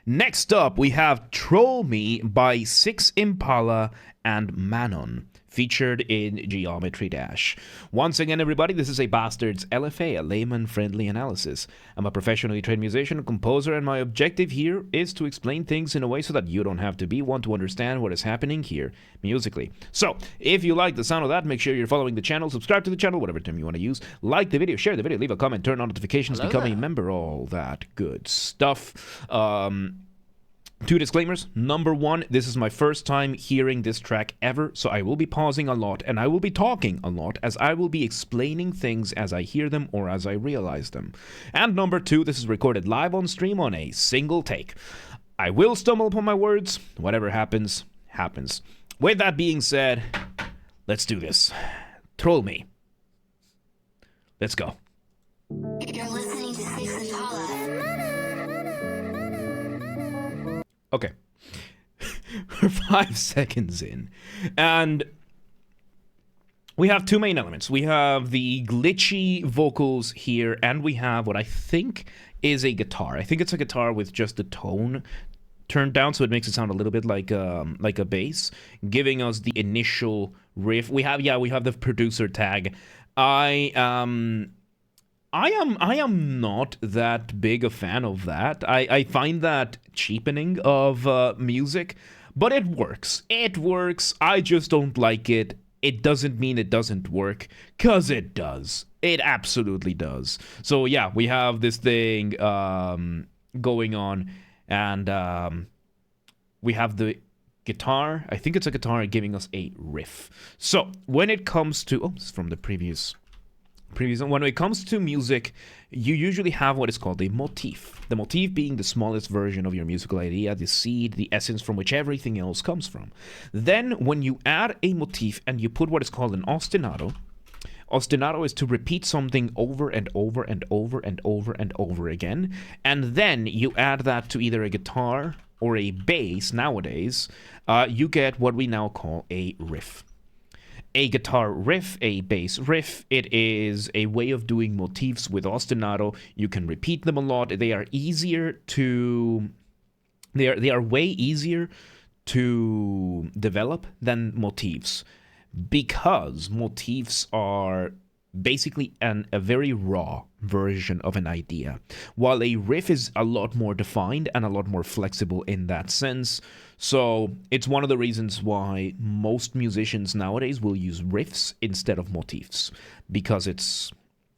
Next up, we have Troll Me by Six Impala and Manon, featured in Geometry Dash. Once again, everybody, this is a Basterd's LFA, a layman-friendly analysis. I'm a professionally trained musician and composer, and my objective here is to explain things in a way so that you don't have to be one to understand what is happening here musically. So, if you like the sound of that, make sure you're following the channel, subscribe to the channel, whatever term you want to use, like the video, share the video, leave a comment, turn on notifications, become a member, all that good stuff. Two disclaimers. Number one, this is my first time hearing this track ever, so I will be pausing a lot and I will be talking a lot as I will be explaining things as I hear them or as I realize them. And number two, this is recorded live on stream on a single take. I will stumble upon my words. Whatever happens, happens. With that being said, let's do this. Troll Me. Let's go. You're listening to Six Impala. Okay. We're 5 seconds in. And we have two main elements. We have the glitchy vocals here, and we have what I think is a guitar. I think it's a guitar with just the tone turned down, so it makes it sound a little bit like a bass, giving us the initial riff. We have the producer tag. I am not that big a fan of that. I find that cheapening of music, but it works. It works. I just don't like it. It doesn't mean it doesn't work, because it does. It absolutely does. So yeah, we have this thing going on, and we have the guitar. I think it's a guitar giving us a riff. So when it comes to... Oh, this is from the previous one. When it comes to music, you usually have what is called a motif. The motif being the smallest version of your musical idea, the seed, the essence from which everything else comes from. Then, when you add a motif and you put what is called an ostinato, ostinato is to repeat something over and over and over and over and over again, and then you add that to either a guitar or a bass nowadays, you get what we now call a riff. A guitar riff, a bass riff, it is a way of doing motifs with ostinato. You can repeat them a lot. They are easier to... They are way easier to develop than motifs, because motifs are basically a very raw version of an idea, while a riff is a lot more defined and a lot more flexible in that sense. So it's one of the reasons why most musicians nowadays will use riffs instead of motifs, because it's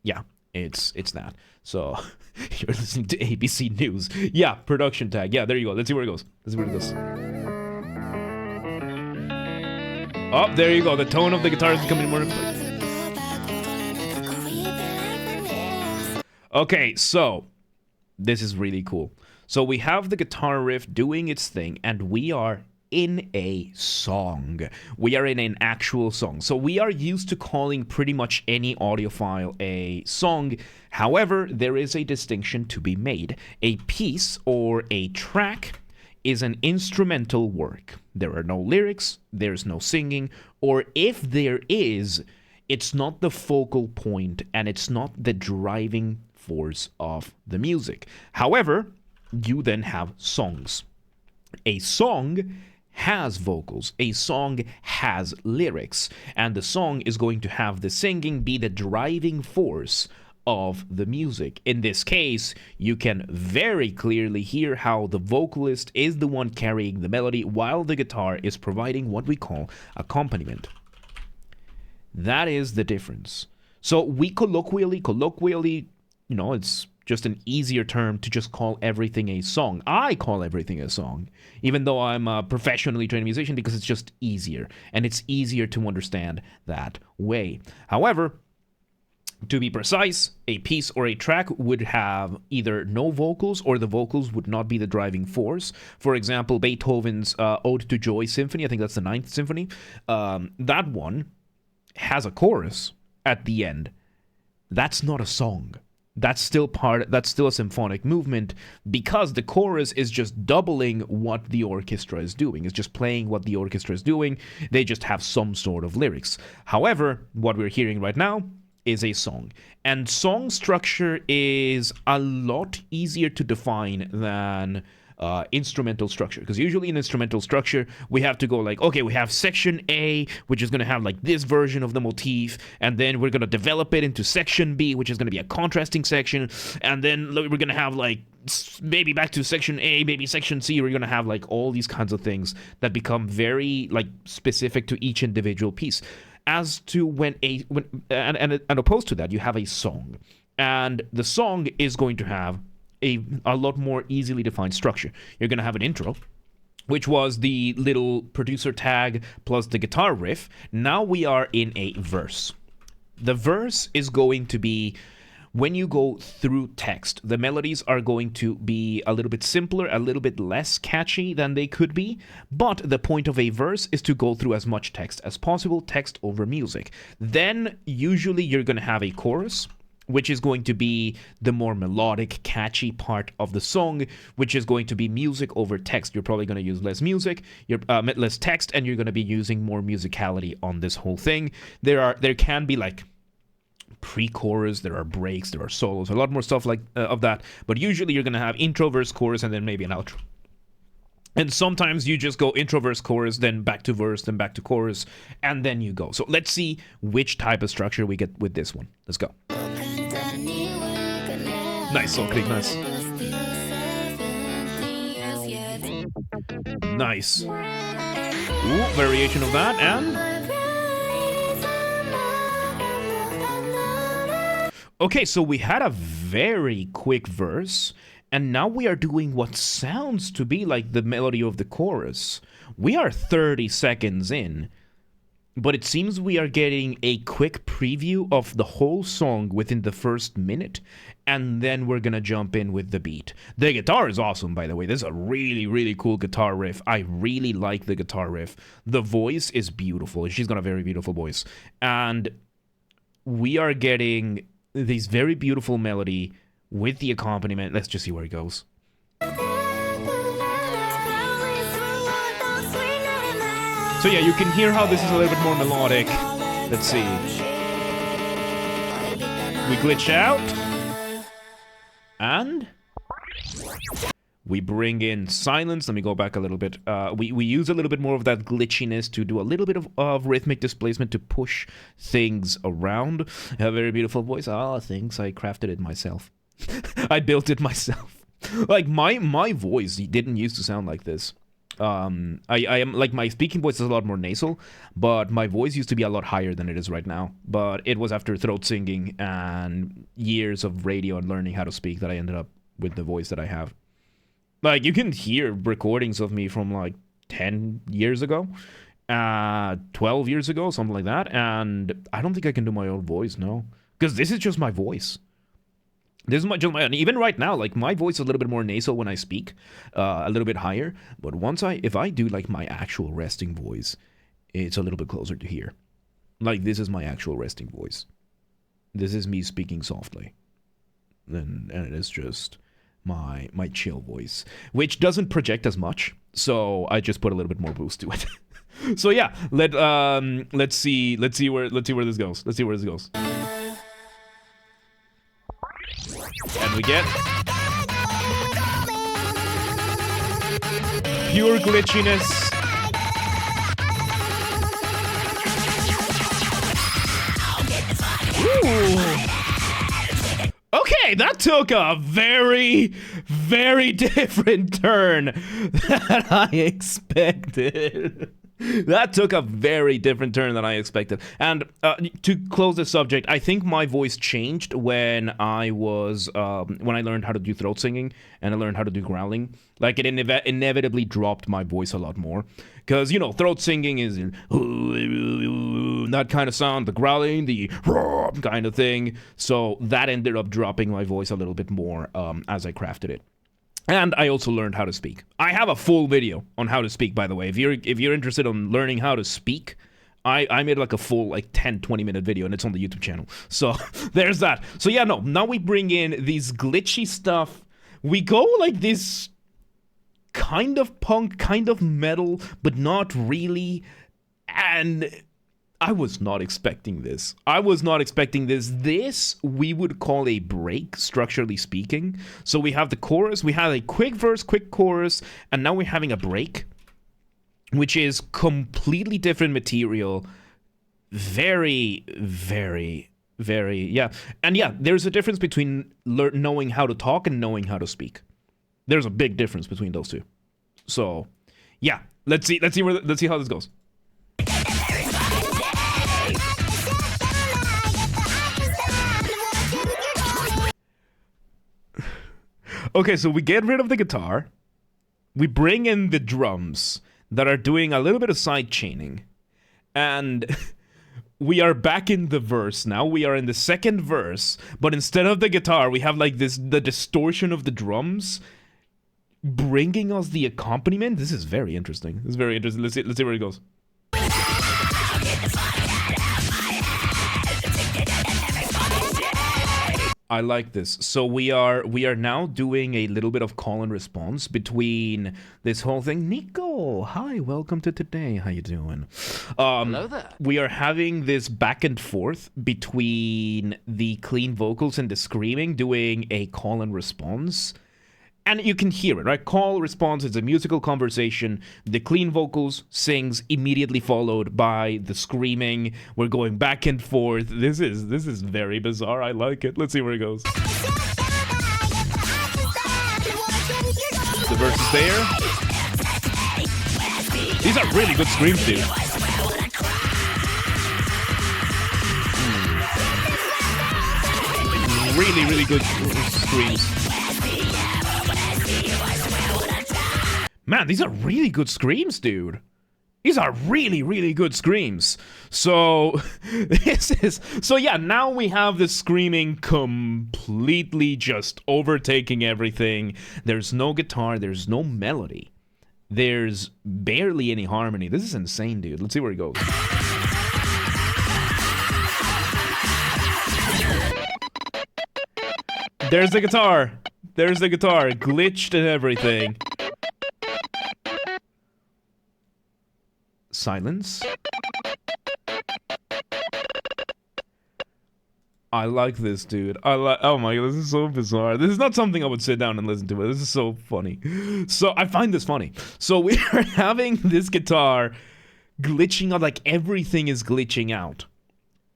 that. So you're listening to ABC News. Yeah, production tag. Yeah, there you go. Let's see where it goes. Oh, there you go. The tone of the guitar is becoming more... Okay, so this is really cool. So we have the guitar riff doing its thing, and we are in a song. We are in an actual song. So we are used to calling pretty much any audiophile a song. However, there is a distinction to be made. A piece or a track is an instrumental work. There are no lyrics, there's no singing, or if there is, it's not the focal point and it's not the driving force of the music. However, you then have songs. A song has vocals, a song has lyrics, and the song is going to have the singing be the driving force of the music. In this case, you can very clearly hear how the vocalist is the one carrying the melody while the guitar is providing what we call accompaniment. That is the difference. So we colloquially, it's just an easier term to just call everything a song. I call everything a song, even though I'm a professionally trained musician, because it's just easier, and it's easier to understand that way. However, to be precise, a piece or a track would have either no vocals or the vocals would not be the driving force. For example, Beethoven's Ode to Joy Symphony, I think that's the 9th Symphony, that one has a chorus at the end. That's not a song. That's still a symphonic movement, because the chorus is just doubling what the orchestra is doing. It's just playing what the orchestra is doing. They just have some sort of lyrics. However, what we're hearing right now is a song. And song structure is a lot easier to define than instrumental structure. Because usually in instrumental structure, we have to go like, okay, we have section A, which is going to have like this version of the motif, and then we're going to develop it into section B, which is going to be a contrasting section, and then we're going to have like maybe back to section A, maybe section C. We're going to have like all these kinds of things that become very like specific to each individual piece. As to and opposed to that, you have a song, and the song is going to have a lot more easily defined structure. You're going to have an intro, which was the little producer tag plus the guitar riff. Now we are in a verse. The verse is going to be, when you go through text, the melodies are going to be a little bit simpler, a little bit less catchy than they could be, but the point of a verse is to go through as much text as possible, text over music. Then, usually you're going to have a chorus, which is going to be the more melodic, catchy part of the song, which is going to be music over text. You're probably going to use less music, less text, and you're going to be using more musicality on this whole thing. There can be like pre-chorus, there are breaks, there are solos, a lot more stuff like of that, but usually you're going to have intro, verse, chorus, and then maybe an outro. And sometimes you just go intro, verse, chorus, then back to verse, then back to chorus, and then you go. So let's see which type of structure we get with this one. Let's go. Nice, so click, nice. Nice. Ooh, variation of that, and okay, so we had a very quick verse, and now we are doing what sounds to be like the melody of the chorus. We are 30 seconds in, but it seems we are getting a quick preview of the whole song within the first minute, and then we're gonna jump in with the beat. The guitar is awesome, by the way. This is a really, really cool guitar riff. I really like the guitar riff. The voice is beautiful. She's got a very beautiful voice. And we are getting this very beautiful melody with the accompaniment. Let's just see where it goes. So yeah, you can hear how this is a little bit more melodic. Let's see. We glitch out. And we bring in silence. Let me go back a little bit. We use a little bit more of that glitchiness to do a little bit of rhythmic displacement to push things around. A very beautiful voice. Thanks. I crafted it myself. I built it myself. Like, my voice didn't used to sound like this. I am, like, my speaking voice is a lot more nasal, but my voice used to be a lot higher than it is right now. But it was after throat singing and years of radio and learning how to speak that I ended up with the voice that I have. Like, you can hear recordings of me from, like, 10 years ago, 12 years ago, something like that, and I don't think I can do my own voice, no. Because this is just my voice. This is just my, and even right now, like, my voice is a little bit more nasal when I speak, a little bit higher, but if I do, like, my actual resting voice, it's a little bit closer to here. Like, this is my actual resting voice. This is me speaking softly. And it is just my chill voice, which doesn't project as much, so I just put a little bit more boost to it. So yeah, let's see where this goes. Let's see where this goes. And we get pure glitchiness. Ooh. Okay, that took a very, very different turn than I expected. That took a very different turn than I expected. And to close the subject, I think my voice changed when I learned how to do throat singing and I learned how to do growling. Like, it inevitably dropped my voice a lot more. Because, you know, throat singing is that kind of sound, the growling, the kind of thing. So that ended up dropping my voice a little bit more as I crafted it. And I also learned how to speak. I have a full video on how to speak, by the way. If you're interested in learning how to speak, I made like a full 10-20 minute video, and it's on the YouTube channel. So there's that. So yeah, no, now we bring in these glitchy stuff. We go like this kind of punk, kind of metal, but not really. And I was not expecting this. I was not expecting this. This we would call a break, structurally speaking. So we have the chorus, we have a quick verse, quick chorus, and now we're having a break, which is completely different material. Very, very, very, yeah. And yeah, there's a difference between knowing how to talk and knowing how to speak. There's a big difference between those two. So, yeah, let's see how this goes. Okay, so we get rid of the guitar. We bring in the drums that are doing a little bit of side chaining. And we are back in the verse now. We are in the second verse, but instead of the guitar, we have like the distortion of the drums bringing us the accompaniment. This is very interesting. This is very interesting. Let's see where it goes. I like this. So we are now doing a little bit of call and response between this whole thing. Nico, hi, welcome to today. How you doing? Hello there. We are having this back and forth between the clean vocals and the screaming, doing a call and response. And you can hear it, right? Call, response, it's a musical conversation. The clean vocals sings, immediately followed by the screaming. We're going back and forth. This is very bizarre. I like it. Let's see where it goes. The verse is there. These are really good screams, dude. Really, really good screams. Man, these are really good screams, dude. These are really, really good screams. So, yeah, now we have the screaming completely just overtaking everything. There's no guitar, there's no melody. There's barely any harmony. This is insane, dude. Let's see where it goes. There's the guitar. There's the guitar. Glitched and everything. Silence. I like this, dude. Oh my god, this is so bizarre. This is not something I would sit down and listen to, but this is so funny. So I find this funny. So we are having this guitar glitching out, like everything is glitching out.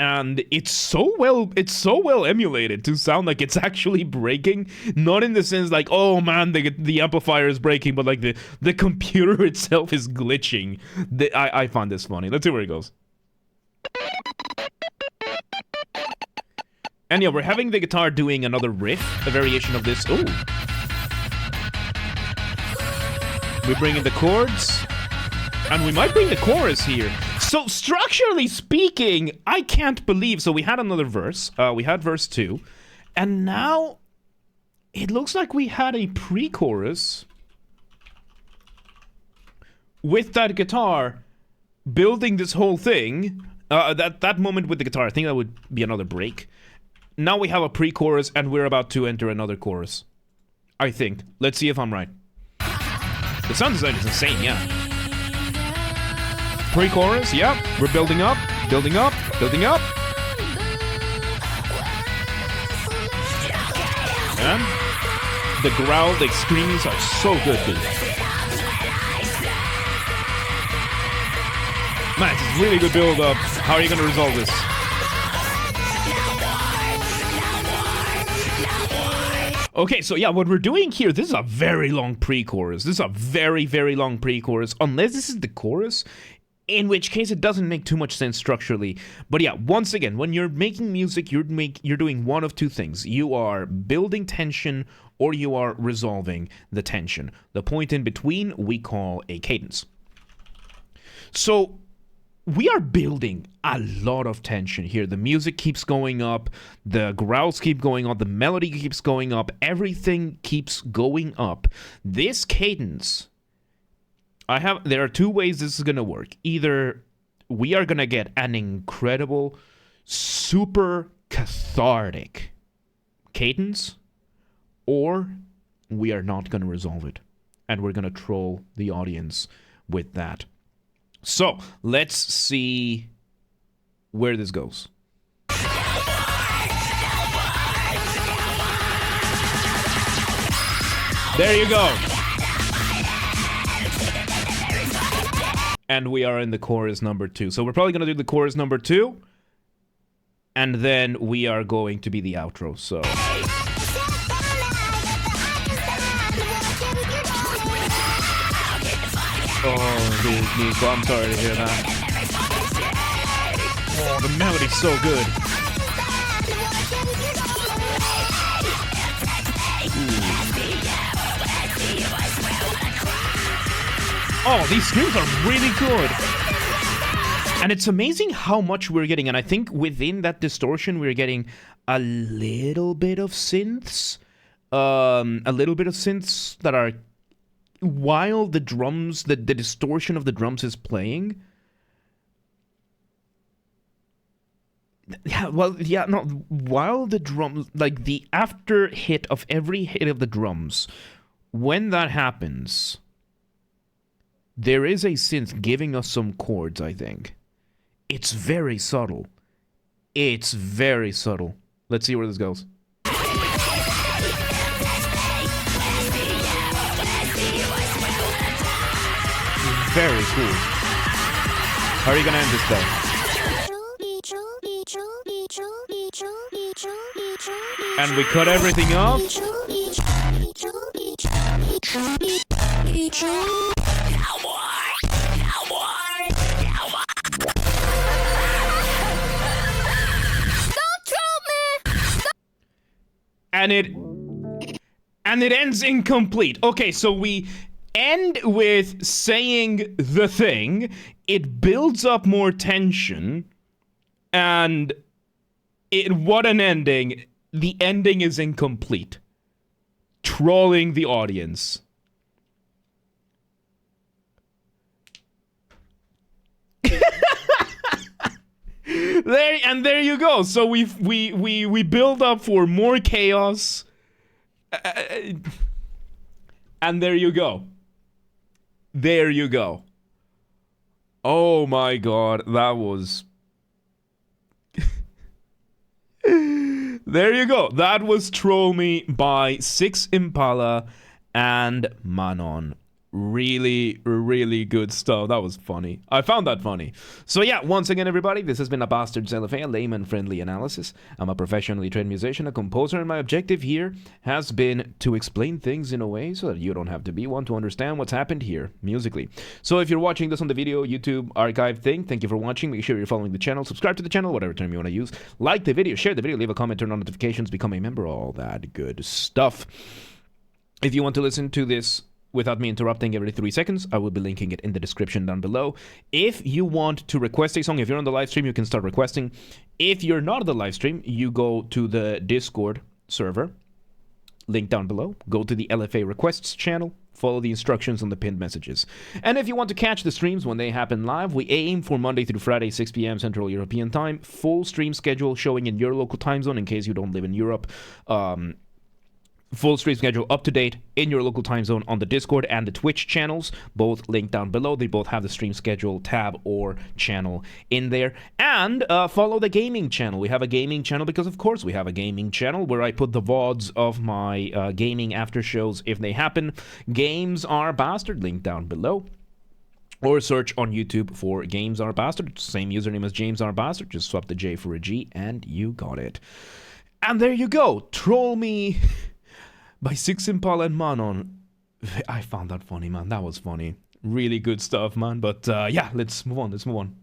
And it's so well emulated to sound like it's actually breaking. Not in the sense like, oh man, the amplifier is breaking, but like the computer itself is glitching. I find this funny. Let's see where it goes. And yeah, we're having the guitar doing another riff, a variation of this. Ooh. We bring in the chords. And we might bring the chorus here. So, structurally speaking, I can't believe... So, we had another verse. We had verse 2. And now, it looks like we had a pre-chorus with that guitar building this whole thing. That moment with the guitar, I think that would be another break. Now we have a pre-chorus, and we're about to enter another chorus. I think. Let's see if I'm right. The sound design is insane, yeah. Pre-chorus, yep. We're building up, building up, building up. And the growl, the screams are so good, dude. Man, it's a really good build up. How are you going to resolve this? Okay, so yeah, what we're doing here, this is a very long pre-chorus. This is a very, very long pre-chorus. Unless this is the chorus, in which case it doesn't make too much sense structurally. But yeah, once again, when you're making music, you're doing one of two things. You are building tension or you are resolving the tension. The point in between we call a cadence. So we are building a lot of tension here. The music keeps going up, the growls keep going up, the melody keeps going up, everything keeps going up. This cadence, there are two ways this is going to work. Either we are going to get an incredible, super cathartic cadence, or we are not going to resolve it. And we're going to troll the audience with that. So, let's see where this goes. There you go. And we are in the chorus number 2. So we're probably going to do the chorus number 2. And then we are going to be the outro, so... Oh, dude, Nico, I'm sorry to hear that. Oh, the melody's so good. Oh, these screams are really good. And it's amazing how much we're getting. And I think within that distortion, we're getting a little bit of synths. A little bit of synths that are... While the drums, the distortion of the drums is playing. Yeah, well, yeah, no. While the drum... Like, the after hit of every hit of the drums, when that happens... There is a synth giving us some chords, I think. It's very subtle. It's very subtle. Let's see where this goes. Very cool. How are you gonna end this though? And we cut everything off. And it ends incomplete. Okay, so we end with saying the thing. It builds up more tension. And what an ending. The ending is incomplete. Trolling the audience. There you go. So we build up for more chaos. And there you go. There you go. Oh my god, that was... There you go. That was Troll Me by Six Impala and Manon. Really, really good stuff. That was funny. I found that funny. So yeah, once again, everybody, this has been a Basterd's LFA, a layman-friendly analysis. I'm a professionally trained musician, a composer, and my objective here has been to explain things in a way so that you don't have to be one to understand what's happened here musically. So if you're watching this on the video, YouTube, archive thing, thank you for watching. Make sure you're following the channel, subscribe to the channel, whatever term you want to use. Like the video, share the video, leave a comment, turn on notifications, become a member, all that good stuff. If you want to listen to this without me interrupting every 3 seconds, I will be linking it in the description down below. If you want to request a song, if you're on the live stream, you can start requesting. If you're not on the live stream, you go to the Discord server, link down below, go to the LFA requests channel, follow the instructions on the pinned messages. And if you want to catch the streams when they happen live, we aim for Monday through Friday, 6 p.m. Central European Time, full stream schedule showing in your local time zone in case you don't live in Europe. Full stream schedule up to date in your local time zone on the Discord and the Twitch channels, both linked down below. They both have the stream schedule tab or channel in there. And follow the gaming channel. We have a gaming channel because, of course, we have a gaming channel where I put the VODs of my gaming after shows if they happen. Games Are Basterd, linked down below. Or search on YouTube for Games Are Basterd. Same username as James R. Basterd. Just swap the J for a G and you got it. And there you go. Troll Me by Six Impala and Manon. I found that funny, man. That was funny. Really good stuff, man. But yeah, let's move on.